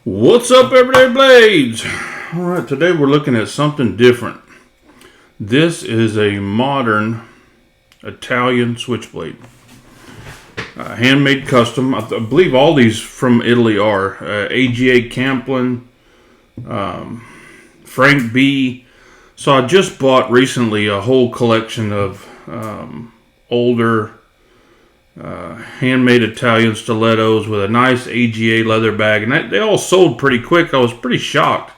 What's up, Everyday Blades? Alright, today we're looking at something different. This is a modern Italian switchblade. Handmade custom. I believe all these from Italy are. AGA Campolin, Frank B. So I just bought recently a whole collection of older handmade Italian stilettos with a nice AGA leather bag, and they all sold pretty quick. I was pretty shocked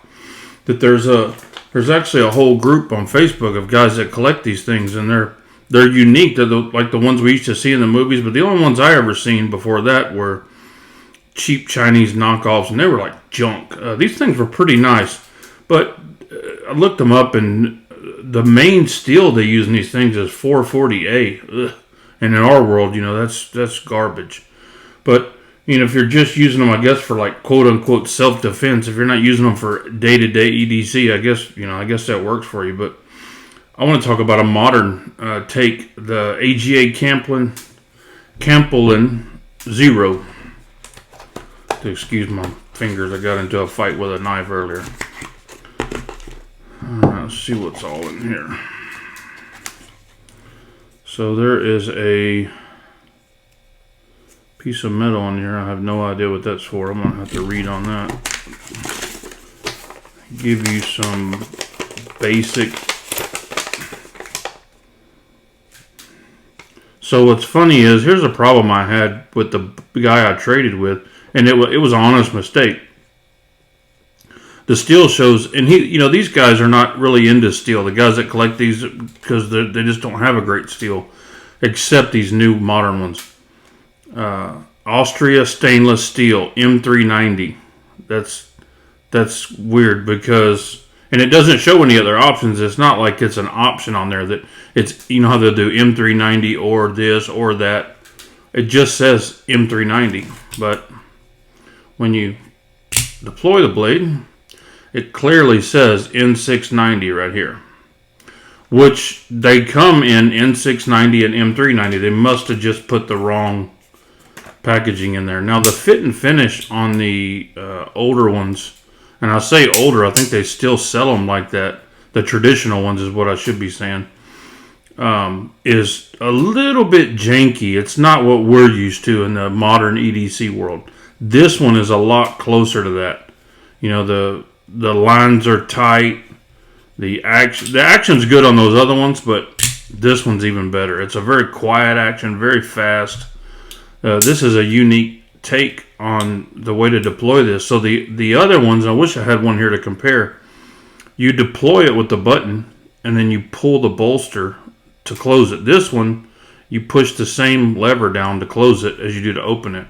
that there's actually a whole group on Facebook of guys that collect these things, and they're unique. They're like the ones we used to see in the movies, but the only ones I ever seen before that were cheap Chinese knockoffs, and they were like junk. These things were pretty nice, but I looked them up, and the main steel they use in these things is 440A. Ugh. And in our world, that's garbage. But, if you're just using them, I guess, for like quote-unquote self-defense, if you're not using them for day-to-day EDC, I guess that works for you. But I want to talk about a modern take, the AGA Campolin Zero. Excuse my fingers, I got into a fight with a knife earlier. Let's see what's all in here. So there is a piece of metal on here. I have no idea what that's for. I'm going to have to read on that. Give you some basic. So what's funny is, here's a problem I had with the guy I traded with, and it was an honest mistake. The steel shows, and these guys are not really into steel. The guys that collect these, because they just don't have a great steel, except these new modern ones. Austria stainless steel M390. That's weird because, and it doesn't show any other options. It's not like it's an option on there that it's, how they'll do M390 or this or that. It just says M390, but when you deploy the blade, it clearly says N690 right here, which they come in N690 and M390. They must have just put the wrong packaging in there. Now, the fit and finish on the older ones, and I say older, I think they still sell them like that. The traditional ones is what I should be saying, is a little bit janky. It's not what we're used to in the modern EDC world. This one is a lot closer to that. The lines are tight. The action's good on those other ones, but this one's even better. It's a very quiet action, very fast. This is a unique take on the way to deploy this. So the other ones, I wish I had one here to compare. You deploy it with the button, and then you pull the bolster to close it. This one, you push the same lever down to close it as you do to open it,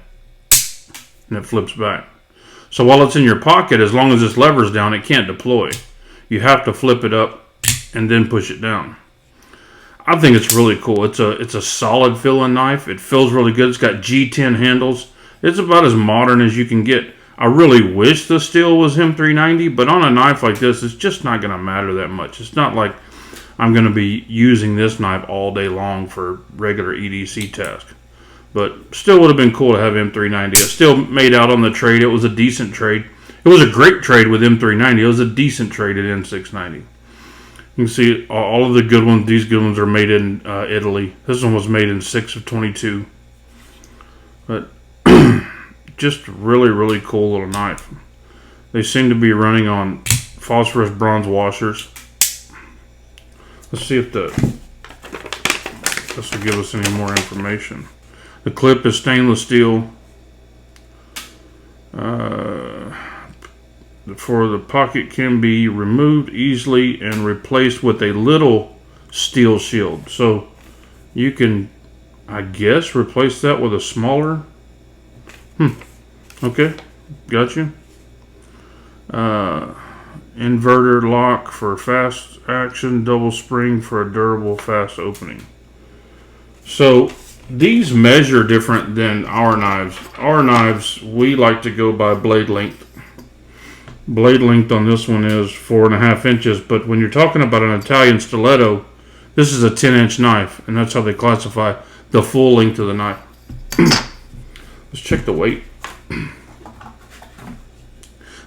and it flips back. So while it's in your pocket, as long as this lever's down, it can't deploy. You have to flip it up and then push it down. I think it's really cool. It's a solid filling knife. It feels really good. It's got G10 handles. It's about as modern as you can get. I really wish the steel was M390, but on a knife like this, it's just not going to matter that much. It's not like I'm going to be using this knife all day long for regular EDC tasks. But still would have been cool to have M390. It still made out on the trade. It was a decent trade. It was a great trade with M390. It was a decent trade at N690. You can see all of the good ones. These good ones are made in Italy. This one was made in 6 of 22. But just really, really cool little knife. They seem to be running on phosphorus bronze washers. Let's see if this will give us any more information. The clip is stainless steel. For the pocket can be removed easily and replaced with a little steel shield. So you can, I guess, replace that with a smaller. Okay, got you. Inverter lock for fast action, double spring for a durable fast opening. So these measure different than our knives. Our knives, we like to go by blade length. Blade length on this one is 4.5 inches, but when you're talking about an Italian stiletto, this is a 10-inch knife, and that's how they classify the full length of the knife. Let's check the weight.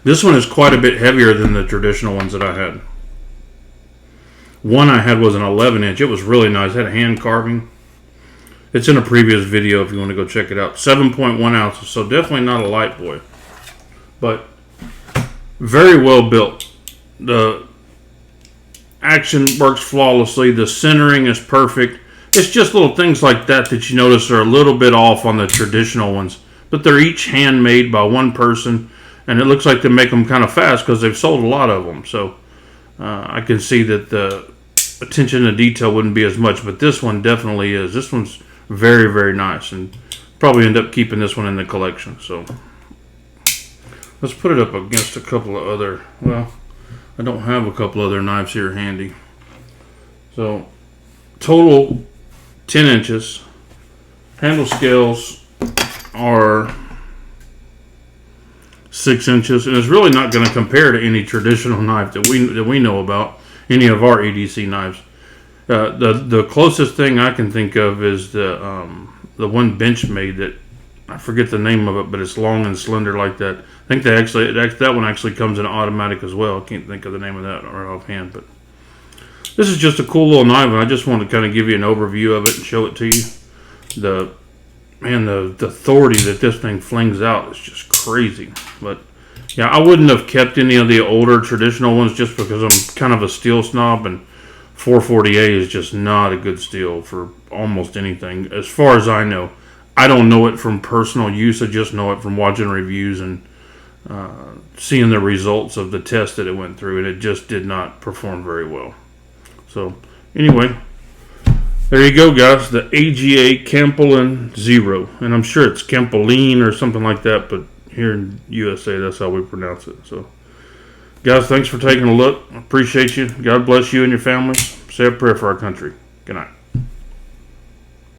This one is quite a bit heavier than the traditional ones that I had. One I had was an 11 inch. It was really nice. It had a hand carving. It's in a previous video if you want to go check it out. 7.1 ounces, so definitely not a light boy. But very well built. The action works flawlessly. The centering is perfect. It's just little things like that that you notice are a little bit off on the traditional ones. But they're each handmade by one person. And it looks like they make them kind of fast because they've sold a lot of them. So I can see that the attention to detail wouldn't be as much. But this one definitely is. This one's very, very nice. And probably end up keeping this one in the collection. So let's put it up against a couple of other... Well, I don't have a couple other knives here handy. So total 10 inches. Handle scales are 6 inches, and it's really not going to compare to any traditional knife that we know about, any of our EDC knives. The closest thing I can think of is the one Benchmade that I forget the name of it, but it's long and slender like that. I think that one actually comes in automatic as well. I can't think of the name of that right offhand, but this is just a cool little knife, and I just want to kind of give you an overview of it and show it to you. The authority that this thing flings out is just crazy. But yeah, I wouldn't have kept any of the older traditional ones just because I'm kind of a steel snob, and 440A is just not a good steel for almost anything, as far as I know. I don't know it from personal use. I just know it from watching reviews and seeing the results of the test that it went through, and it just did not perform very well. So anyway, there you go, guys. The AGA Campolin Zero. And I'm sure it's Campolin or something like that, but here in USA, that's how we pronounce it. So, guys, thanks for taking a look. I appreciate you. God bless you and your families. Say a prayer for our country. Good night.